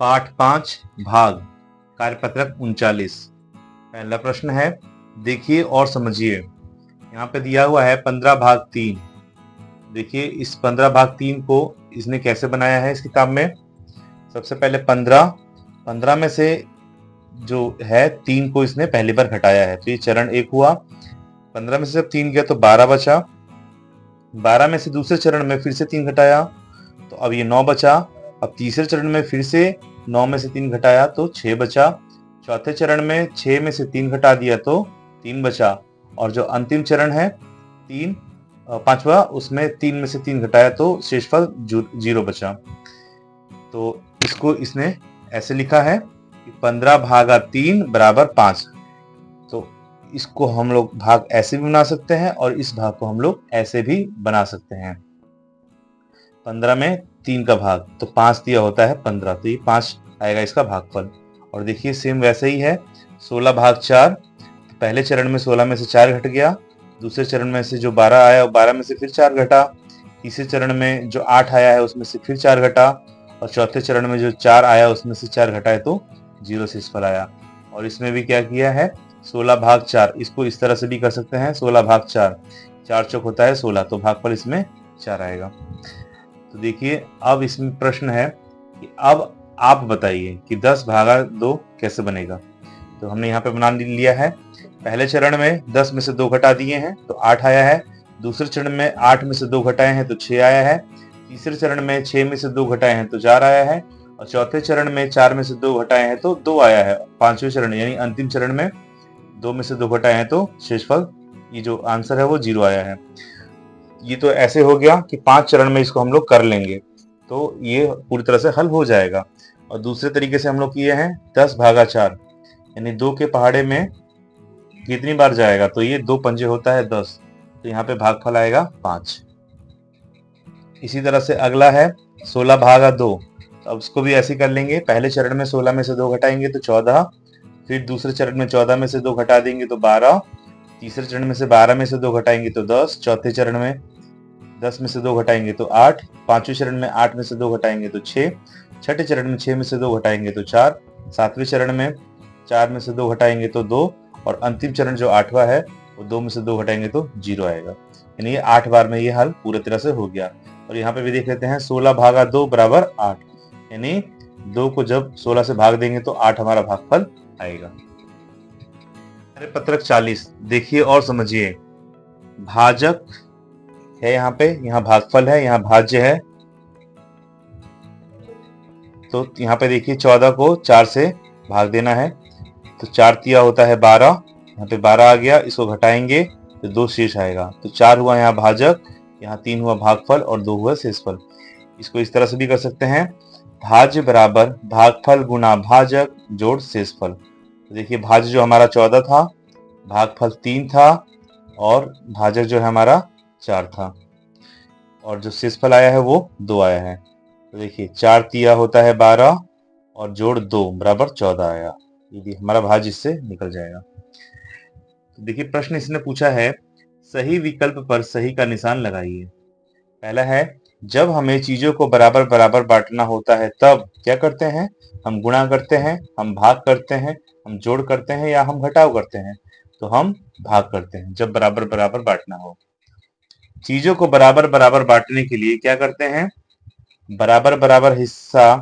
पाठ 5 भाग कार्यपत्रक 39। पहला प्रश्न है, देखिए और समझिए। यहाँ पे दिया हुआ है 15 भाग 3। देखिए इस 15 भाग 3 को इसने कैसे बनाया है इस किताब में। सबसे पहले 15 में से जो है 3 को इसने पहली बार घटाया है, तो ये चरण 1 हुआ। 15 में से जब 3 गया तो 12 बचा। 12 में से दूसरे चरण में फिर से 3 घटाया तो अब ये 9 बचा। अब तीसरे चरण में फिर से 9 में से 3 घटाया तो 6 बचा। चौथे चरण में 6 में से 3 घटा दिया तो 3 बचा। और जो अंतिम चरण है 5वां, उसमें 3 में से 3 घटाया तो शेषफल 0 बचा। तो इसको इसने ऐसे लिखा है कि 15 भागा 3 बराबर 5। तो इसको हम लोग भाग ऐसे भी बना सकते हैं और इस भाग को हम लोग ऐसे भी बना सकते हैं। 15 में 3 का भाग तो 5 दिया होता है 15, तो ये 5 आएगा इसका भागफल। और देखिए सेम वैसे ही है 16 भाग 4। तो पहले चरण में 16 में से 4 घट गया। दूसरे चरण में से जो 12 आया वो 12 में से फिर 4 घटा। तीसरे चरण में जो 8 आया है उसमें से फिर 4 घटा। और चौथे चरण में जो 4 आया उसमें से 4 घटाए तो 0 शेषफल आया। और इसमें भी क्या किया है 16 भाग 4, इसको इस तरह से भी कर सकते हैं 16 भाग 4, 4 चौक होता है 16, तो भागफल इसमें 4 आएगा। तो देखिए अब इसमें प्रश्न है कि अब आप बताइए कि 10 भागा 2 कैसे बनेगा। तो हमने यहाँ पे बना लिया है। पहले चरण में 10 में से 2 घटा दिए हैं तो 8 आया है। दूसरे चरण में 8 में से 2 घटाए हैं तो 6 आया है। तीसरे चरण में 6 में से 2 घटाए हैं तो 4 आया है। और चौथे चरण में 4 में से 2 घटाए हैं तो 2 आया है। पांचवें चरण यानी अंतिम चरण में 2 में से 2 घटाए हैं तो शेषफल, ये जो आंसर है वो 0 आया है। ये तो ऐसे हो गया कि 5 चरण में इसको हम लोग कर लेंगे तो ये पूरी तरह से हल हो जाएगा। और दूसरे तरीके से हम लोग किए हैं 10 भागा 4, यानी 2 के पहाड़े में कितनी बार जाएगा, तो ये 2 पंजे होता है 10, तो यहाँ पे भागफल आएगा 5। इसी तरह से अगला है 16 भागा 2। तो अब इसको भी ऐसे कर लेंगे। पहले चरण में 16 में से 2 घटाएंगे तो 14, फिर दूसरे चरण में 14 में से 2 घटा देंगे तो 12, तीसरे चरण में से 12 में से 2 घटाएंगे तो 10, चौथे चरण में 10 में से 2 घटाएंगे तो 8, पांचवें चरण में 8 में से 2 घटाएंगे तो 6, छठे चरण में 6 में से 2 घटाएंगे तो 4, सातवें चरण में 4 में से 2 घटाएंगे तो 2, और अंतिम चरण जो 8वां है वो 2 में से 2 घटाएंगे तो 0 आएगा। यानी ये 8 बार में ये हल पूरी तरह से हो गया। और यहाँ पे भी देख लेते हैं 16 भागा 2 बराबर 8, यानी 2 को जब 16 से भाग देंगे तो 8 हमारा भागफल आएगा। कार्यपत्रक 40, देखिए और समझिए। भाजक है यहाँ पे, यहाँ भागफल है, यहाँ भाज्य है। तो यहाँ पे देखिए 14 को 4 से भाग देना है तो 4 तिया होता है 12, यहाँ पे 12 आ गया, इसको घटाएंगे तो 2 शेष आएगा। तो 4 हुआ यहाँ भाजक, यहाँ 3 हुआ भागफल और 2 हुआ शेषफल। इसको इस तरह से भी कर सकते हैं, भाज्य बराबर भागफल गुना भाजक जोड़ शेषफल। तो देखिए भाज्य जो हमारा 14 था, भागफल 3 था और भाजक जो है हमारा 4 था, और जो शेषफल आया है वो 2 आया है। तो देखिए 4 तिया होता है 12 और जोड़ 2 बराबर 14 आया। ये हमारा भाज्य इससे निकल जाएगा। तो देखिए प्रश्न इसने पूछा है, सही विकल्प पर सही का निशान लगाइए। पहला है, जब हमें चीजों को बराबर बराबर बांटना होता है तब क्या करते हैं, हम गुणा करते हैं, हम भाग करते हैं, हम जोड़ करते हैं या हम घटाव करते हैं। तो हम भाग करते हैं जब बराबर बराबर बांटना हो। चीजों को बराबर बराबर बांटने के लिए क्या करते हैं, बराबर बराबर हिस्सा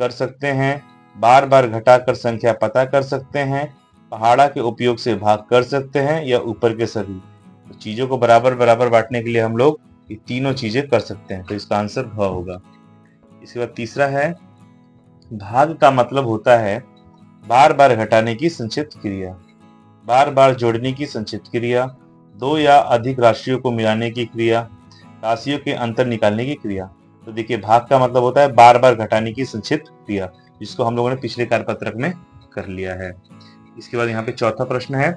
कर सकते हैं, बार बार घटाकर संख्या पता कर सकते हैं, पहाड़ा के उपयोग से भाग कर सकते हैं, या ऊपर के सभी। तो चीजों को बराबर बराबर बांटने के लिए हम लोग ये तीनों चीजें कर सकते हैं, तो इसका आंसर भ होगा। इसके बाद तीसरा है, भाग का मतलब होता है बार बार घटाने की संक्षिप्त क्रिया, बार बार जोड़ने की संक्षिप्त क्रिया, 2 या अधिक राशियों को मिलाने की क्रिया, राशियों के अंतर निकालने की क्रिया। तो देखिए भाग का मतलब होता है बार बार घटाने की संक्षिप्त क्रिया, जिसको हम लोगों ने पिछले कार्यपत्रक में कर लिया है। इसके बाद यहाँ पे चौथा प्रश्न है।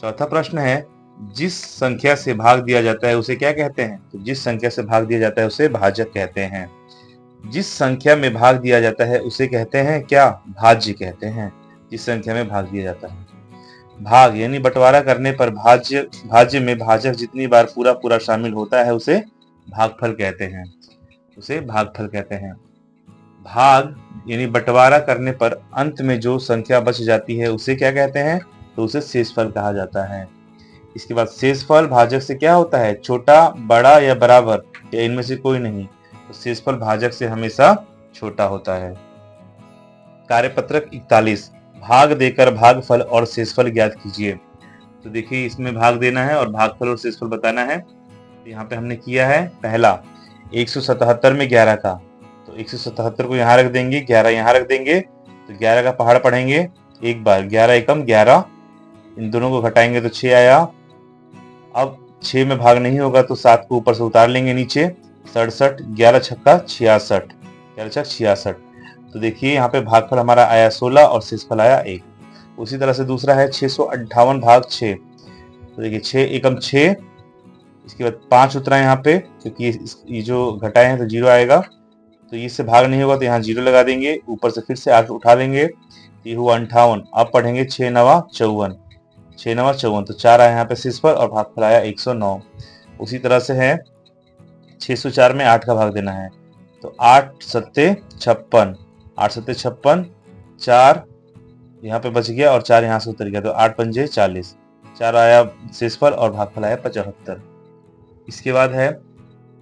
चौथा प्रश्न है, जिस संख्या से भाग दिया जाता है उसे क्या कहते हैं। तो जिस संख्या से भाग दिया जाता है उसे भाजक कहते हैं। जिस संख्या में भाग दिया जाता है उसे कहते हैं क्या, भाज्य कहते हैं। जिस संख्या में भाग दिया जाता है, भाग यानी बंटवारा करने पर भाज्य में भाजक जितनी बार पूरा पूरा शामिल होता है उसे भागफल कहते हैं, उसे भागफल कहते हैं। भाग यानी बंटवारा करने पर अंत में जो संख्या बच जाती है उसे क्या कहते हैं? तो उसे शेषफल कहा जाता है। इसके बाद शेषफल भाजक से क्या होता है? छोटा, बड़ा या बराबर, या इनमें से कोई नहीं। तो शेषफल भाजक से हमेशा छोटा होता है। कार्यपत्रक 41, भाग देकर भागफल और शेषफल ज्ञात कीजिए। तो देखिए, इसमें भाग देना है और भागफल और शेषफल बताना है। तो यहाँ पे हमने किया है पहला 177 में 11 का, तो 177 को यहाँ रख देंगे, 11 यहाँ रख देंगे, तो 11 का पहाड़ पढ़ेंगे एक बार, 11 एकम 11, इन दोनों को घटाएंगे तो 6 आया। अब 6 में भाग नहीं होगा तो 7 को ऊपर से उतार लेंगे नीचे, 67, 11 छक्का 66, 11 छक्का 66। तो देखिए यहाँ पे भागफल हमारा आया 16 और शेषफल आया 1। उसी तरह से दूसरा है 658 भाग 6। तो देखिए 6 एकम 6, इसके बाद 5 उतरा यहाँ पे, क्योंकि ये जो घटाए हैं तो 0 आएगा, तो इससे भाग नहीं होगा तो यहाँ 0 लगा देंगे, ऊपर से फिर से 8 उठा लेंगे, ये हुआ 58। अब पढ़ेंगे 6 नवा 54, 6 नवा 54, तो 4 आया यहाँ पे शेषफल और भागफल आया 109। उसी तरह से है 604 में 8 का भाग देना है, तो 8 सत्ते 56, 8 सत्ते 56, 4 यहाँ पे बच गया और 4 यहाँ से उतर गया, तो 8 पंजे 40, 4 आया शेषफल और भागफल आया 75। इसके बाद है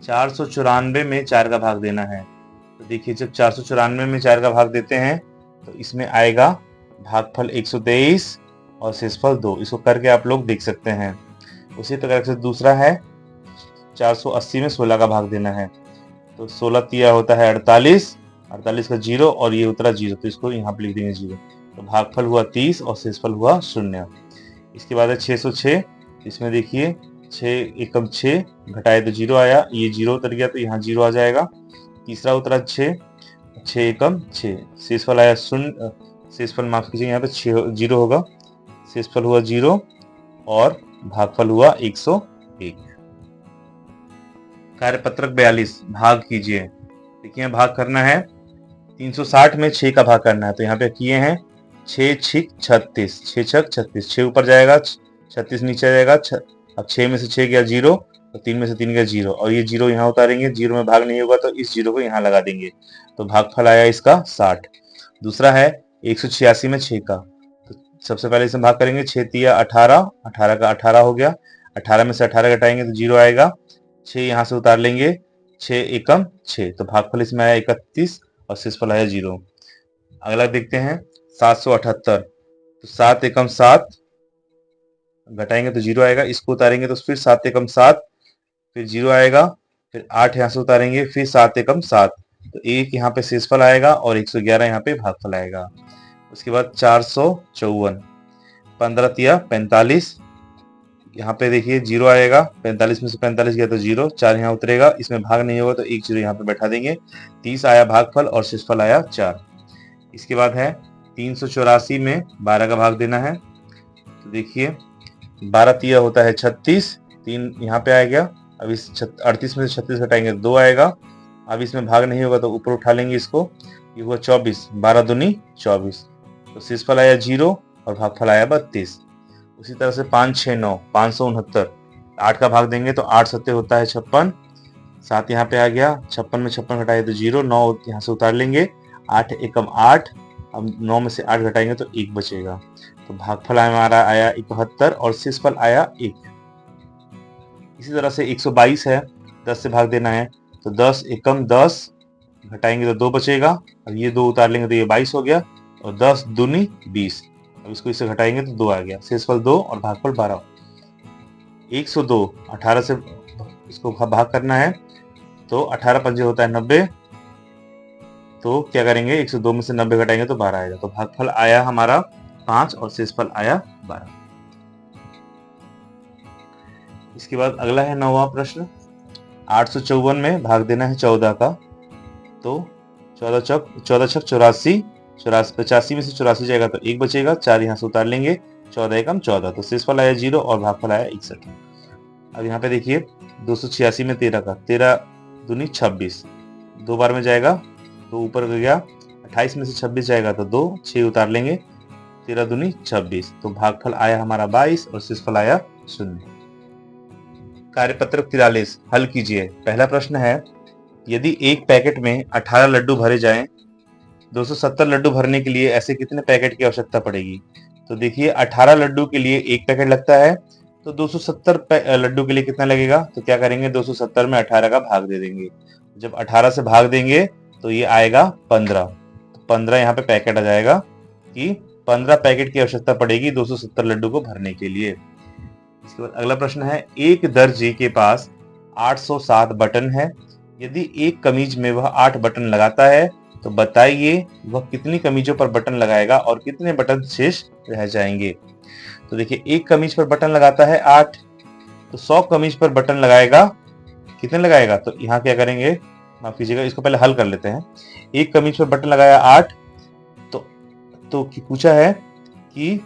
494 में 4 का भाग देना है। तो देखिए जब 494 में 4 का भाग देते हैं तो इसमें आएगा भागफल 123 और शेषफल 2। इसको करके आप लोग देख सकते हैं। उसी प्रकार से दूसरा है 480 में 16 का भाग देना है, तो 16 तिया होता है 48, 48 का 0 और ये उतरा 0, तो इसको यहाँ पे लिख देंगे 0, तो भागफल हुआ 30 और शेषफल हुआ 0। इसके बाद है 606, इसमें देखिए 6 एकम 6, घटाए तो 0 आया, ये 0 उतर गया तो यहाँ 0 आ जाएगा। तीसरा उतरा 6, 6 एकम 6, शेषफल आया 0, शेषफल माफ कीजिए यहाँ पे 0 होगा, शेषफल हुआ 0 और भागफल हुआ 101। कार्यपत्रक 42, भाग कीजिए। देखिए भाग करना है 360 में 6 का भाग करना है, तो यहाँ पे किए हैं 6 छिक 36, 6 छक 36, 6 ऊपर जाएगा 36 नीचे आ जाएगा। अब 6 में से 6 गया 0, तो 3 में से 3 गया 0, और ये 0 यहाँ उतारेंगे, 0 में भाग नहीं होगा तो इस 0 को यहाँ लगा देंगे, तो भागफल आया इसका 60। दूसरा है 186 में 6 का, तो सबसे पहले इसमें भाग करेंगे 6 तिया 18, 18 का 18 हो गया, 18 में से 18 घटाएंगे तो 0 आएगा, 6 यहाँ से उतार लेंगे, 6 एकम 6, तो भागफल इसमें आया 31 और शेषफल आया 0। अगला देखते हैं 778, तो 7 एकम 7, घटाएंगे तो 0 आएगा, इसको उतारेंगे तो फिर 7 एकम 7, फिर 0 आएगा, फिर 8 यहाँ से उतारेंगे, फिर 7 एकम 7, तो 1 यहाँ पे शेषफल आएगा और 111 यहाँ पे भागफल आएगा। उसके बाद 454, 15 तिया 45, यहाँ पे देखिए 0 आएगा, 45 में से 45 गया तो 0, 4 यहाँ उतरेगा, इसमें भाग नहीं होगा तो 1 0 यहाँ पे बैठा देंगे, 30 आया भागफल और शेषफल आया 4। इसके बाद है 384 में 12 का भाग देना है, तो देखिए 12 तिया होता है 36, 3 यहाँ पे आ गया, अब इस 38 में से 36 घटाएंगे तो 2 आएगा, अब इसमें भाग नहीं होगा तो ऊपर उठा लेंगे इसको, ये हुआ 24, 12 दूनी 24, तो शेषफल आया 0 और भागफल आया 32। उसी तरह से 5 6 9 569, 8 का भाग देंगे तो 8 सत्ते होता है 56, 7 यहाँ पे आ गया, 56 में 56 घटाए तो 0, 9 यहाँ से उतार लेंगे, 8 एकम 8, अब 9 में से 8 घटाएंगे तो 1 बचेगा, तो भागफल हमारा आया 71 और शेषफल आया 1। इसी तरह से 122 है, 10 से भाग देना है, तो 10 एकम 10, घटाएंगे तो 2 बचेगा, अब ये 2 उतार लेंगे तो ये 22 हो गया, और 10 दूनी 20, अब इसको इससे घटाएंगे तो 2 आ गया, शेषफल 2 और भागफल 12। 102, 18 से इसको भाग करना है, तो 18 पंजे होता है 90, तो क्या करेंगे 102 में से 90 घटाएंगे तो 12 आएगा, तो भागफल आया हमारा 5 और शेषफल आया 12। इसके बाद अगला है 9वां प्रश्न, 854 में भाग देना है 14 का, तो 14 छक 84, 85 में से 84 जाएगा तो 1 बचेगा, 4 यहाँ से उतार लेंगे, 14 एकम 14, तो शेषफल आया 0 और भागफल आया 61। अब यहाँ पे देखिए 286 में 13 का, 13 दूनी 26, 2 बार में जाएगा तो ऊपर गया, 28 में से 26 जाएगा तो 2, 6 उतार लेंगे, 13 दूनी 26, तो भागफल आया हमारा 22 और शेषफल आया 0। कार्यपत्रक 43, हल कीजिए। पहला प्रश्न है, यदि एक पैकेट में 18 लड्डू भरे जाएं 270 लड्डू भरने के लिए ऐसे कितने पैकेट की आवश्यकता पड़ेगी? तो देखिए 18 लड्डू के लिए एक पैकेट लगता है, तो 270 लड्डू के लिए कितना लगेगा? तो क्या करेंगे, 270 में 18 का भाग दे देंगे। जब 18 से भाग देंगे तो ये आएगा 15। तो 15 यहाँ पे पैकेट आ जाएगा कि 15 पैकेट की आवश्यकता पड़ेगी 270 लड्डू को भरने के लिए। इसके बाद अगला प्रश्न है, एक दर्जी के पास 807 बटन है। यदि एक कमीज में वह 8 बटन लगाता है तो बताइए वह कितनी कमीजों पर बटन लगाएगा और कितने बटन शेष रह जाएंगे? तो देखिए एक कमीज पर बटन लगाता है 8, तो 100 कमीज पर बटन लगाएगा, कितने लगाएगा? तो यहाँ क्या करेंगे, माफ कीजिएगा, इसको पहले हल कर लेते हैं। एक कमीज पर बटन लगाया 8, तो पूछा है कि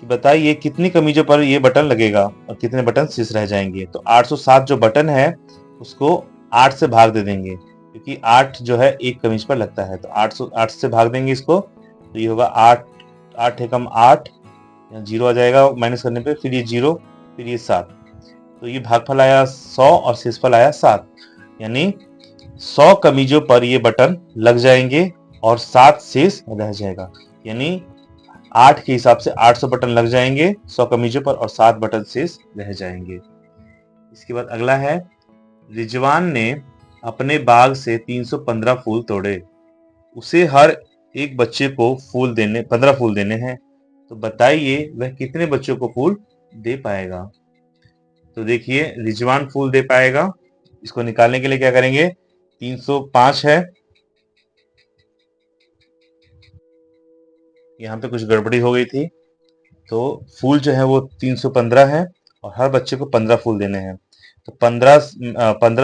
बताइए कितनी कमीजों पर ये बटन लगेगा और कितने बटन शेष रह जाएंगे? तो 807 जो बटन है उसको 8 से भाग दे देंगे, क्योंकि 8 जो है एक कमीज पर लगता है, तो 808 से भाग देंगे इसको, तो ये होगा 8, 8 एकम 8, यहाँ 0 आ जाएगा माइनस करने पे, फिर ये 0, फिर ये 7, तो ये भागफल आया 100 और शेषफल आया 7, यानी 100 कमीजों पर ये बटन लग जाएंगे और 7 शेष रह जाएगा, यानी 8 के हिसाब से 800 बटन लग जाएंगे 100 कमीजों पर और 7 बटन शेष रह जाएंगे। इसके बाद अगला है, रिजवान ने अपने बाग से 315 फूल तोड़े, उसे हर एक बच्चे को 15 फूल देने हैं, तो बताइए वह कितने बच्चों को फूल दे पाएगा? तो देखिए रिजवान फूल दे पाएगा, इसको निकालने के लिए क्या करेंगे, 305 है, यहाँ पे कुछ गड़बड़ी हो गई थी, तो फूल जो है वो 315 है और हर बच्चे को 15 फूल देने हैं, तो 15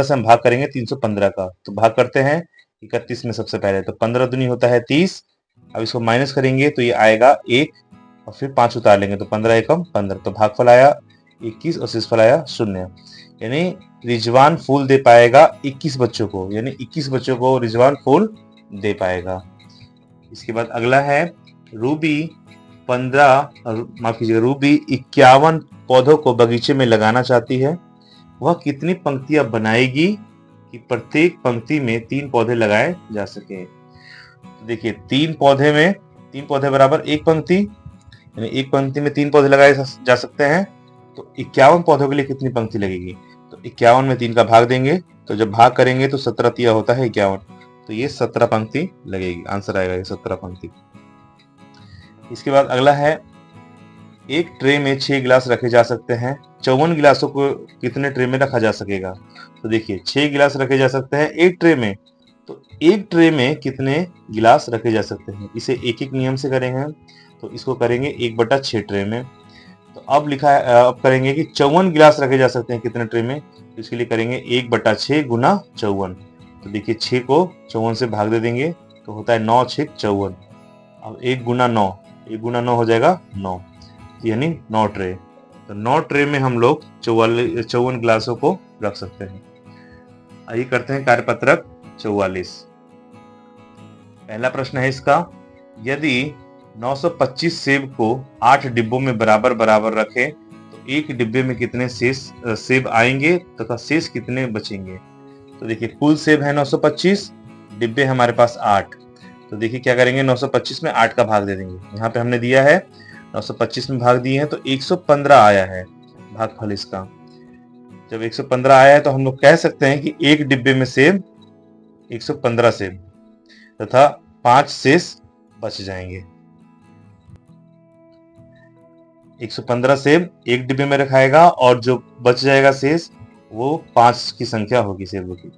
से हम भाग करेंगे 315 का, तो भाग करते हैं 31 में सबसे पहले, तो 15 दूनी होता है 30, अब इसको माइनस करेंगे तो ये आएगा 1 और फिर 5 उतार लेंगे, तो 15 एकम 15, तो भागफल आया 21 और शेषफल आया 0, यानी रिजवान फूल दे पाएगा 21 बच्चों को, यानी 21 बच्चों को रिजवान फूल दे पाएगा। इसके बाद अगला है, रूबी 51 पौधों को बगीचे में लगाना चाहती है, वह कितनी पंक्तियां बनाएगी कि प्रत्येक पंक्ति में 3 पौधे लगाए जा सके? तो देखिए 3 पौधे बराबर एक पंक्ति, यानी एक पंक्ति में 3 पौधे लगाए जा सकते हैं, तो 51 पौधों के लिए कितनी पंक्ति लगेगी? तो 51 में 3 का भाग देंगे, तो जब भाग करेंगे तो 17 तिया होता है 51, तो ये 17 पंक्ति लगेगी, आंसर आएगा ये 17 पंक्ति। इसके बाद अगला है, एक ट्रे में 6 गिलास रखे जा सकते हैं, 54 गिलासों को कितने ट्रे में रखा जा सकेगा? तो देखिए 6 गिलास रखे जा सकते हैं एक ट्रे में, तो एक ट्रे में कितने गिलास रखे जा सकते हैं? इसे एक एक नियम से करेंगे, तो इसको करेंगे 1/6 ट्रे में, तो अब अब करेंगे कि 54 गिलास रखे जा सकते हैं कितने ट्रे में, तो इसके लिए करेंगे 1/6 गुना 54, तो देखिए 6 को 54 से भाग दे देंगे तो होता है 9 6 54, अब 1 गुना 9 हो जाएगा 9, यानी 9 ट्रे, तो 9 ट्रे में हम लोग 54 गिलासों को रख सकते हैं। आइए करते हैं कार्यपत्रक 44। पहला प्रश्न है इसका, यदि 925 सेब को 8 डिब्बों में बराबर बराबर रखें तो एक डिब्बे में कितने सेब आएंगे तथा शेष कितने बचेंगे? तो देखिए कुल सेब है 925, डिब्बे हमारे पास 8, तो देखिए क्या करेंगे, 925 में 8 का भाग दे देंगे, यहाँ पे हमने दिया है 925 में भाग दिए हैं तो 115 आया है भागफल इसका। जब 115 आया है तो हम लोग कह सकते हैं कि एक डिब्बे में सेब 115 सेब तथा 5 शेष बच जाएंगे। 115 सेब एक डिब्बे में रखाएगा और जो बच जाएगा शेष वो 5 की संख्या होगी सेबों की।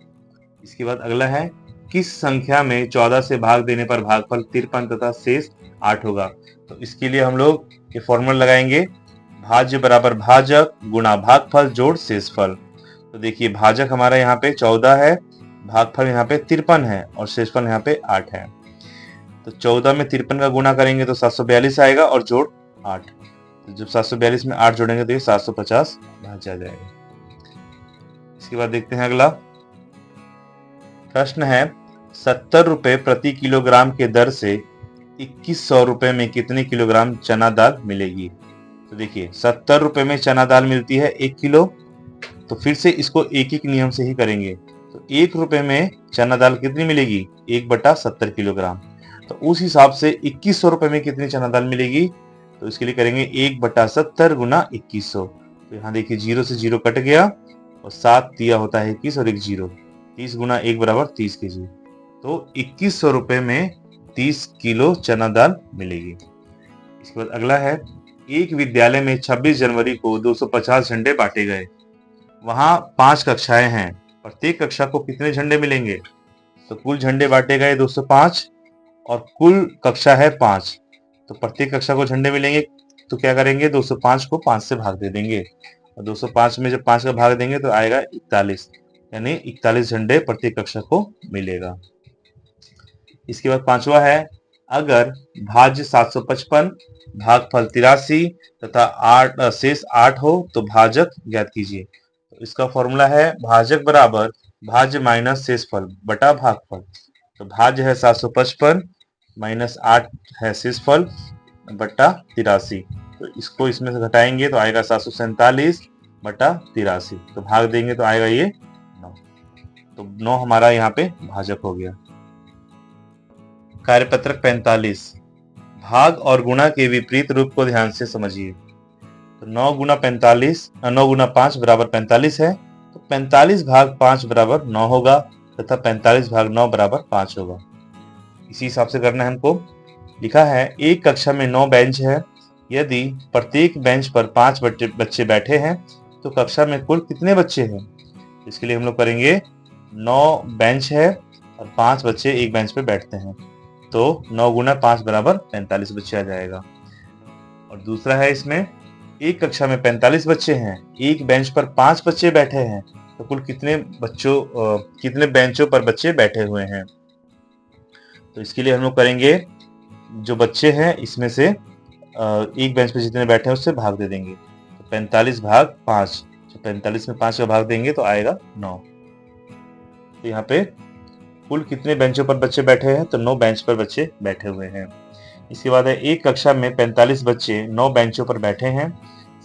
इसके बाद अगला है, किस संख्या में 14 से भाग देने पर भागफल 53 तथा शेष 8 होगा? तो इसके लिए हम लोग ये फॉर्मूला लगाएंगे, भाज्य बराबर भाजक गुणा भागफल जोड़ शेषफल। तो देखिए भाजक हमारा यहाँ पे 14 है, भागफल यहाँ पे 53 है और शेषफल यहाँ पे 8 है, तो 14 में 53 का गुणा करेंगे तो 742 आएगा और जोड़ 8, तो जब 742 में 8 जोड़ेंगे तो ये 750 भाज्य आ जाएगा। इसके बाद देखते हैं अगला प्रश्न है, 70 रुपए प्रति किलोग्राम के दर से 2100 रुपए में कितने किलोग्राम चना दाल मिलेगी? तो देखिए 70 रुपए में चना दाल मिलती है 1 किलो, तो फिर से इसको एक एक नियम से ही करेंगे, तो 1 रुपए में चना दाल कितनी मिलेगी? 1/70 किलोग्राम। तो उस हिसाब से 2100 रुपए में कितनी चना दाल मिलेगी? तो इसके लिए करेंगे 1/70 गुना 2100। तो यहाँ देखिए 0 से 0 कट गया और 7 दिया होता है 21 और एक 0। 30 गुना 1 बराबर 30 केजी। तो 2100 रुपए में 30 किलो चना दाल मिलेगी। इसके बाद अगला है, एक विद्यालय में 26 जनवरी को 250 झंडे बांटे गए। वहां 5 कक्षाएं हैं, प्रत्येक कक्षा को कितने झंडे मिलेंगे? तो कुल झंडे बांटे गए 205 और कुल कक्षा है 5, तो प्रत्येक कक्षा को झंडे मिलेंगे। तो क्या करेंगे, 205 को 5 से भाग दे देंगे और 205 में जब 5 का भाग देंगे तो आएगा 41, यानी 41 झंडे प्रत्येक कक्षा को मिलेगा। इसके बाद पांचवा है, अगर भाज्य 755 भागफल 83 तथा 8 शेष 8 हो तो भाजक ज्ञात कीजिए। तो इसका फॉर्मूला है भाजक बराबर भाज्य माइनस शेषफल बटा भागफल। तो भाज्य है 755 माइनस 8 है शेषफल बटा 83। तो इसको इसमें से घटाएंगे तो आएगा 747 बटा 83। तो भाग देंगे तो आएगा ये 9। तो 9 हमारा यहाँ पे भाजक हो गया। कार्यपत्रक 45, भाग और गुणा के विपरीत रूप को ध्यान से समझिए। तो 9 गुना 45 9 गुना 5 बराबर 45 है, तो 45 भाग 5 बराबर 9 होगा तथा 45 भाग 9 बराबर 5 होगा। इसी हिसाब से करना है हमको। लिखा है एक कक्षा में 9 बेंच है, यदि प्रत्येक बेंच पर 5 बच्चे बैठे हैं तो कक्षा में कुल कितने बच्चे हैं? इसके लिए हम लोग करेंगे 9 बेंच है और 5 बच्चे एक बेंच पे बैठते हैं, तो 9 गुना 5 बराबर 45 बच्चे आ जाएगा। और दूसरा है, इसमें एक कक्षा में 45 बच्चे हैं, एक बेंच पर 5 बच्चे बैठे हैं, तो कुल कितने बेंचों पर बच्चे बैठे हुए हैं? तो इसके लिए हम लोग करेंगे जो बच्चे हैं इसमें से एक बेंच पे जितने बैठे हैं उससे भाग दे देंगे। तो 45 भाग 5, 45 में 5 का भाग देंगे तो आएगा 9। तो यहाँ पे कुल कितने बेंचों पर बच्चे बैठे हैं? तो 9 बेंच पर बच्चे बैठे हुए हैं। इसके बाद है, एक कक्षा में 45 बच्चे 9 बेंचों पर बैठे हैं,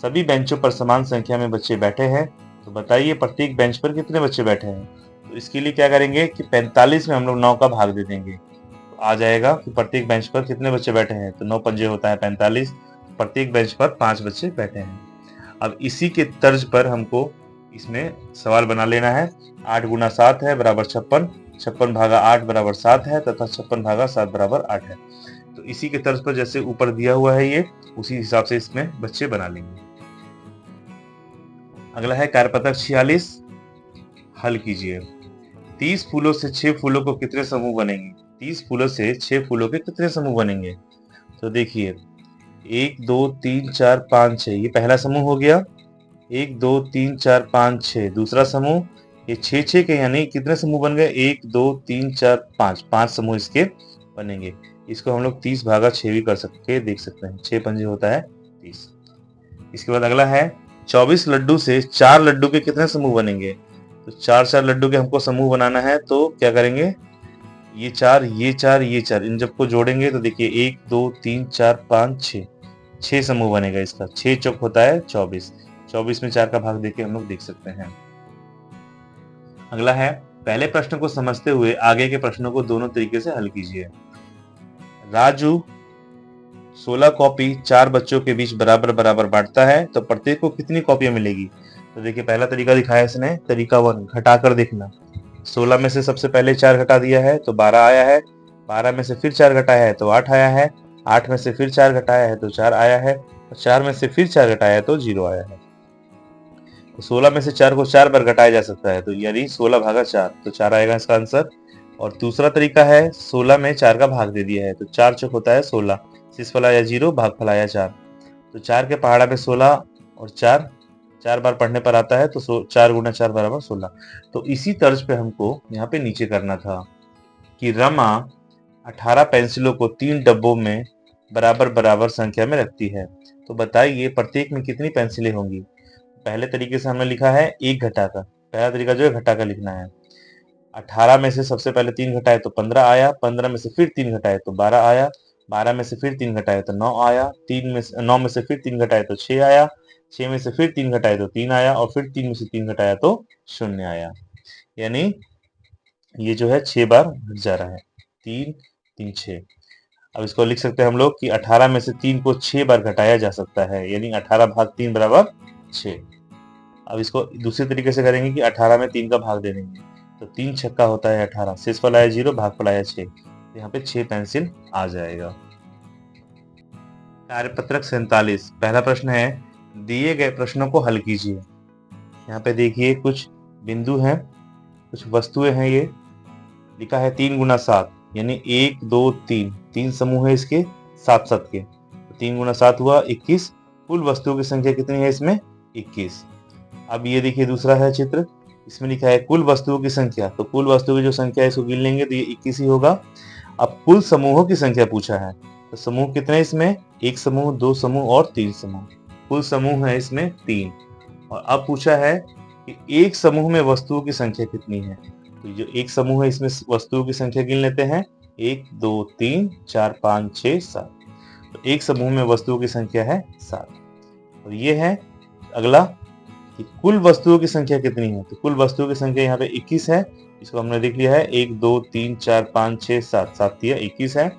सभी बेंचों पर समान संख्या में बच्चे बैठे हैं, तो बताइए प्रत्येक बेंच पर कितने बच्चे बैठे हैं? तो इसके लिए क्या करेंगे कि 45 में हम लोग 9 का भाग दे देंगे, तो आ जाएगा कि प्रत्येक बेंच पर कितने बच्चे बैठे हैं। तो 9 पंजे होता है 45, प्रत्येक बेंच पर 5 बच्चे बैठे हैं। अब इसी के तर्ज पर हमको इसमें सवाल बना लेना है। 8 गुना 7 है बराबर 56, 56 भागा 8 बराबर 7 है तथा 56 भागा 7 बराबर 8 है। तो इसी के तर्ज पर जैसे ऊपर दिया हुआ है ये, उसी हिसाब से इसमें बच्चे बना लेंगे। अगला है कार्यपत्रक 46, हल कीजिए। 30 फूलों से 6 फूलों को कितने समूह बनेंगे? 30 फूलों से 6 फूलों के कितने समूह बनेंगे? तो देखिए 1 2 3 4 5 6, ये पहला समूह हो गया। 1 2 3 4 5 6 दूसरा समूह। ये 6 के यानी कितने समूह बन गए? 1 2 3 4 5, 5 समूह इसके बनेंगे। इसको हम लोग 30 भागा 6 भी कर सकते हैं, देख सकते हैं 6 पंजे होता है 30। इसके बाद अगला है, 24 लड्डू से 4 लड्डू के कितने समूह बनेंगे? तो 4 लड्डू के हमको समूह बनाना है, तो क्या करेंगे, ये 4 ये 4 ये 4 इन सबको जोड़ेंगे तो देखिए 1 2 3 4 5 6, 6 समूह बनेगा इसका। 6 चौक होता है 24, 24 में 4 का भाग देके हम लोग देख सकते हैं। अगला है, पहले प्रश्न को समझते हुए आगे के प्रश्नों को दोनों तरीके से हल कीजिए। राजू 16 कॉपी 4 बच्चों के बीच बराबर बराबर बांटता है, तो प्रत्येक को कितनी कॉपियां मिलेगी? तो देखिए पहला तरीका दिखाया इसने, तरीका 1, घटाकर देखना। 16 में से सबसे पहले 4 घटा दिया है तो 12 आया है, 12 में से फिर 4 घटाया है तो 8 आया है, 8 में से फिर 4 घटाया है तो 4 आया है, और 4 में से फिर 4 घटाया है तो 0 आया है। तो 16 में से 4 को 4 बार घटाया जा सकता है, तो यानी 16 भागा 4, तो 4 आएगा इसका आंसर। और दूसरा तरीका है, 16 में 4 का भाग दे दिया है, तो 4 चौक होता है 16, शेषफल आया 0, भागफल आया 4, तो 4 के पहाड़ा में 16 और 4 बार पढ़ने पर आता है, तो 4 गुना 4 बराबर 16। तो इसी तर्ज पे हमको यहाँ पे नीचे करना था कि रमा 18 पेंसिलों को 3 डब्बों में बराबर बराबर संख्या में रखती है, तो बताइए प्रत्येक में कितनी पेंसिलें होंगी? पहले तरीके से हमने लिखा है 1 घटाकर, पहला तरीका जो है घटाकर लिखना है। 18 में से सबसे पहले 3 घटाए तो 15 आया, 15 में से फिर 3 घटाए तो 12 आया, 12 में से फिर 3 घटाए तो 9 आया, 9 में से फिर 3 घटाए तो 6 आया, 6 में से फिर 3 घटाए तो 3 आया, और फिर 3 में से 3 घटाया तो 0 आया। यानी ये जो है 6 बार घट जा रहा है, 3 3 6। अब इसको लिख सकते हैं हम लोग कि 18 में से 3 को 6 बार घटाया जा सकता है, यानी 18 भाग 3 बराबर 6। अब इसको दूसरे तरीके से करेंगे कि 18 में 3 का भाग दे देंगे, तो 3 छक्का होता है 18, शेषफल आया 0, भागफल आया 6, यहाँ पे 6 पेंसिल आ जाएगा। कार्यपत्रक 47, पहला प्रश्न है दिए गए प्रश्नों को हल कीजिए। यहाँ पे देखिए कुछ बिंदु हैं, कुछ वस्तुएं हैं, ये लिखा है 3 गुना 7, यानी 1 2 3, 3 समूह है इसके 7 7 के, तो 3 गुना 7 हुआ 21। कुल वस्तुओं की संख्या कितनी है इसमें? 21। अब ये देखिए दूसरा है चित्र, इसमें लिखा है कुल वस्तुओं की संख्या, तो कुल वस्तुओं की जो संख्या है इसको गिन लेंगे तो ये 21 ही होगा। अब कुल समूहों की संख्या पूछा है, तो समूह कितने हैं इसमें? 1 समूह, 2 समूह और 3 समूह। कुल समूह है इसमें 3। और अब पूछा है कि एक समूह में वस्तुओं की संख्या कितनी है, तो जो एक समूह है इसमें वस्तुओं की संख्या गिन लेते हैं, 1 2 3 4 5 6 7, तो एक समूह में वस्तुओं की संख्या है 7। और ये है अगला कि कुल वस्तुओं की संख्या कितनी है, तो कुल वस्तुओं की संख्या यहाँ पे 21 है, इसको हमने देख लिया है, 1 2 3 4 5 6 7, 7 दिया 21 है।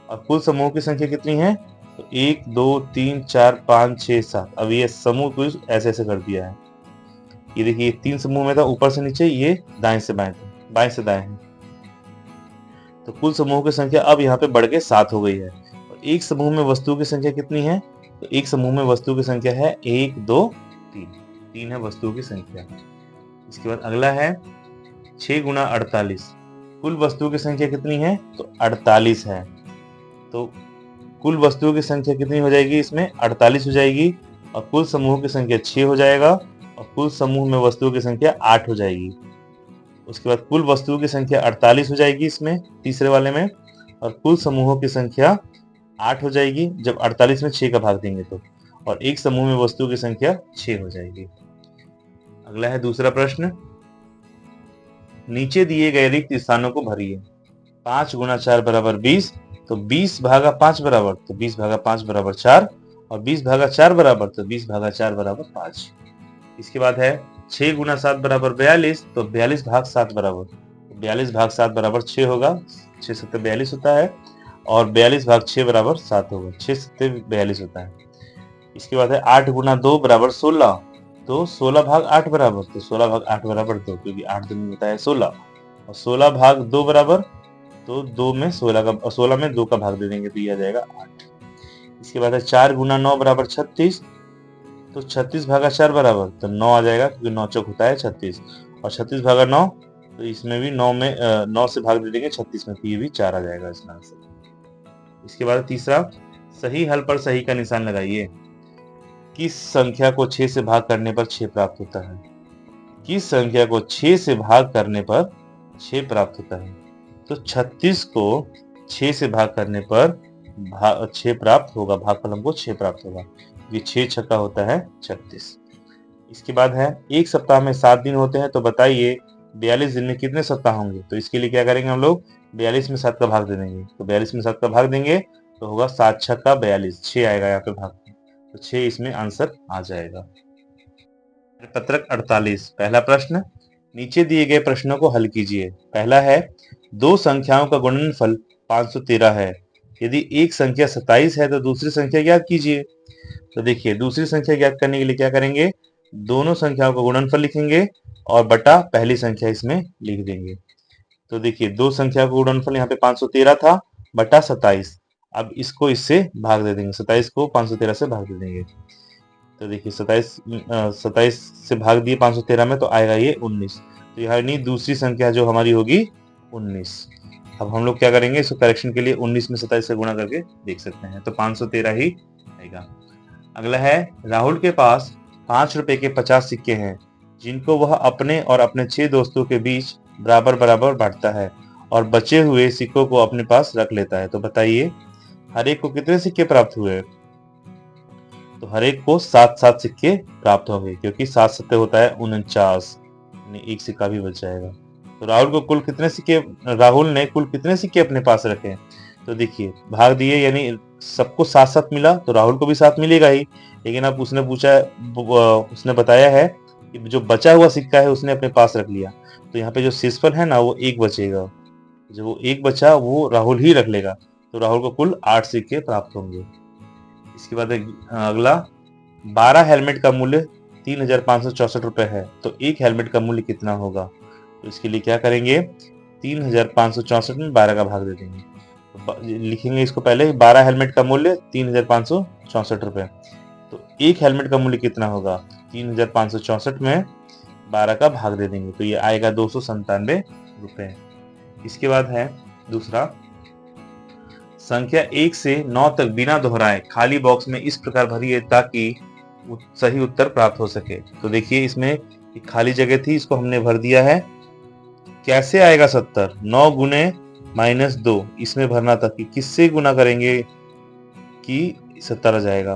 और कुल समूह की संख्या कितनी है, तो 1 2 3 4 5 6 7। अब ये समूह को ऐसे ऐसे कर दिया है, ये देखिए 3 समूह में था ऊपर से नीचे, ये दाएं से बाएं था, बाएं से दाएं है, तो कुल समूह की संख्या अब यहाँ पे बढ़ के 7 हो गई है। और एक समूह में वस्तुओं की संख्या कितनी है, तो एक समूह में वस्तुओं की संख्या है 1 2 3, 3 है वस्तुओं की संख्या। इसके बाद अगला है 6 गुना 48, कुल वस्तुओं की संख्या कितनी है, तो 48 है, तो कुल वस्तुओं की संख्या कितनी हो जाएगी इसमें, 48 हो जाएगी। और कुल समूह की संख्या 6 हो जाएगा, और कुल समूह में वस्तुओं की संख्या 8 हो जाएगी। उसके बाद कुल वस्तुओं की संख्या 48 हो जाएगी इसमें तीसरे वाले में, और कुल समूहों की संख्या 8 हो जाएगी जब 48 में 6 का भाग देंगे तो, और एक समूह में वस्तुओं की संख्या 6 हो जाएगी। अगला है दूसरा प्रश्न, नीचे दिए गए रिक्त स्थानों को भरिए। 5 गुना 4 बराबर 20, तो 20 भागा 5 बराबर, तो 20 भागा 5 बराबर 4, और 20 भागा 4 बराबर, तो 20 भागा 4 बराबर 5। इसके बाद है 6 गुना 7 बराबर 42, तो 42 भाग 7 बराबर, तो 42 भाग 7 बराबर 6 होगा, 6 7 42 होता है, और 42 भाग 6 बराबर 7 होगा, 6 7 42 होता है। इसके बाद है 8 गुना 2 बराबर 16, तो 16 भाग 8 बराबर, तो 16 भाग 8 बराबर 2, क्योंकि 8 दूनी होता है 16, और 16 भाग 2 बराबर, तो 2 में 16 का, 16 में 2 का भाग दे देंगे तो ये आ जाएगा 8। इसके बाद है 4 गुना 9 बराबर 36, तो 36 भागा 4 बराबर, तो 9 आ जाएगा, क्योंकि 9 चौक होता है 36, और 36 भागा 9, तो इसमें भी 9 में 9 से भाग दे देंगे 36 में, तो ये भी 4 आ जाएगा इसमें आंसर। इसके बाद तीसरा, सही हल पर सही का निशान लगाइए। किस संख्या को 6 से भाग करने पर 6 प्राप्त होता है, किस संख्या को 6 से भाग करने पर 6 प्राप्त होता है, तो 36 को 6 से भाग करने पर 6 प्राप्त होगा, भागफल हमको 6 प्राप्त होगा, ये 6 छक्का होता है 36। इसके बाद है एक सप्ताह में 7 दिन होते हैं, तो बताइए 42 दिन में कितने सप्ताह होंगे, तो इसके लिए क्या करेंगे हम लोग, 42 में 7 का भाग दे देंगे, तो 42 में 7 का भाग देंगे तो होगा 7 छक्का 42, 6 आएगा यहाँ पे भाग, तो 6 इसमें आंसर आ जाएगा। पत्रक 48, पहला प्रश्न, नीचे दिए गए प्रश्नों को हल कीजिए। पहला है दो संख्याओं का गुणनफल 513 है, यदि एक संख्या 27 है तो दूसरी संख्या ज्ञात कीजिए। तो देखिए दूसरी संख्या ज्ञात करने के लिए क्या करेंगे, दोनों संख्याओं का गुणनफल लिखेंगे और बटा पहली संख्या इसमें लिख देंगे। तो देखिए दो संख्या का गुणनफल यहाँ पे 513 था बटा 27, अब इसको इससे भाग दे देंगे, 27 को 513 से भाग दे देंगे, तो देखिए 27 से भाग दिए 513 में, तो आएगा ये 19, तो यानी दूसरी संख्या जो हमारी होगी 19। अब हम लोग क्या करेंगे, इसको करेक्शन के लिए 19 में 27 से गुणा करके देख सकते हैं, तो 513 ही आएगा। अगला है राहुल के पास 5 रुपए के 50 सिक्के हैं, जिनको वह अपने और अपने 6 दोस्तों के बीच बराबर बराबर बांटता है और बचे हुए सिक्कों को अपने पास रख लेता है, तो बताइए हर एक को कितने सिक्के प्राप्त हुए, तो हर एक को 7 सिक्के प्राप्त होंगे, क्योंकि 7 सत्ते होता है 49, यानी एक सिक्का भी बच जाएगा। तो राहुल ने कुल कितने सिक्के अपने पास रखे, तो देखिए भाग दिए यानी सबको 7 मिला, तो राहुल को भी 7 मिलेगा ही, लेकिन अब उसने बताया है कि जो बचा हुआ सिक्का है उसने अपने पास रख लिया, तो यहाँ पे जो शेषफल है ना वो 1 बचेगा। जब वो 1 बचा वो राहुल ही रख लेगा, तो राहुल को कुल 8 सिक्के प्राप्त होंगे। इसके बाद अगला, 12 हेलमेट का मूल्य 3,564 रुपए है, तो एक हेलमेट का मूल्य कितना होगा? तो इसके लिए क्या करेंगे, 3,564 में 12 का भाग दे देंगे। तो लिखेंगे इसको पहले, 12 हेलमेट का मूल्य 3,564 रुपए, तो एक हेलमेट का मूल्य कितना होगा? 3,564 में 12 का भाग दे देंगे, तो ये आएगा 297 रुपए। इसके बाद है दूसरा, संख्या 1 से 9 तक बिना दोहराए खाली बॉक्स में इस प्रकार भरिए ताकि सही उत्तर प्राप्त हो सके। तो देखिए इसमें एक खाली जगह थी, इसको हमने भर दिया है। कैसे आएगा 70? 9 गुने -2 इसमें भरना था कि किससे गुना करेंगे कि 70 आ जाएगा।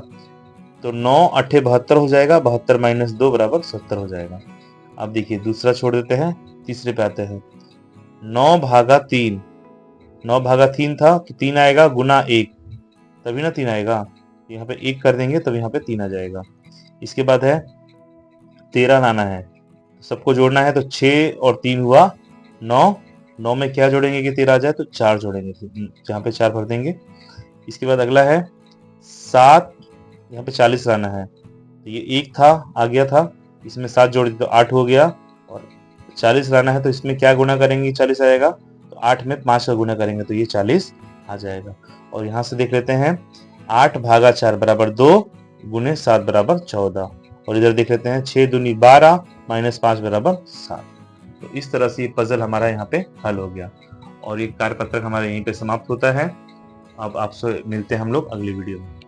तो 9 8 72 हो जाएगा, 72 - 2 बराबर 70 हो जाएगा। अब देखिए दूसरा छोड़ देते हैं, तीसरे पे आते हैं। 9 भागा 3, 9 भागा 3 था तो 3 आएगा गुना 1, तभी ना 3 आएगा। यहाँ पे 1 कर देंगे तब यहाँ पे 3 आ जाएगा। इसके बाद है 13 लाना है, सबको जोड़ना है, तो 6 और 3 हुआ 9, 9 में क्या जोड़ेंगे कि 13 आ जाए? तो 4 जोड़ेंगे, जहाँ पे 4 भर देंगे। इसके बाद अगला है 7, यहाँ पे 40 लाना है, तो ये 1 था आ गया था, इसमें 7 जोड़ दिए तो 8 हो गया, और 40 लाना है तो इसमें क्या गुना करेंगे 40 आएगा? तो 8 में 5 का गुना करेंगे तो ये 40 आ जाएगा। और यहाँ से देख लेते हैं, 8 भागा 4 बराबर 2 गुने 7 बराबर 14, और इधर देख लेते हैं 6 दूनी 12 - 5 बराबर 7। तो इस तरह से ये पजल हमारा यहाँ पे हल हो गया, और ये कार्यपत्रक हमारा यहीं पे समाप्त होता है। अब आपसे मिलते हैं हम लोग अगली वीडियो में।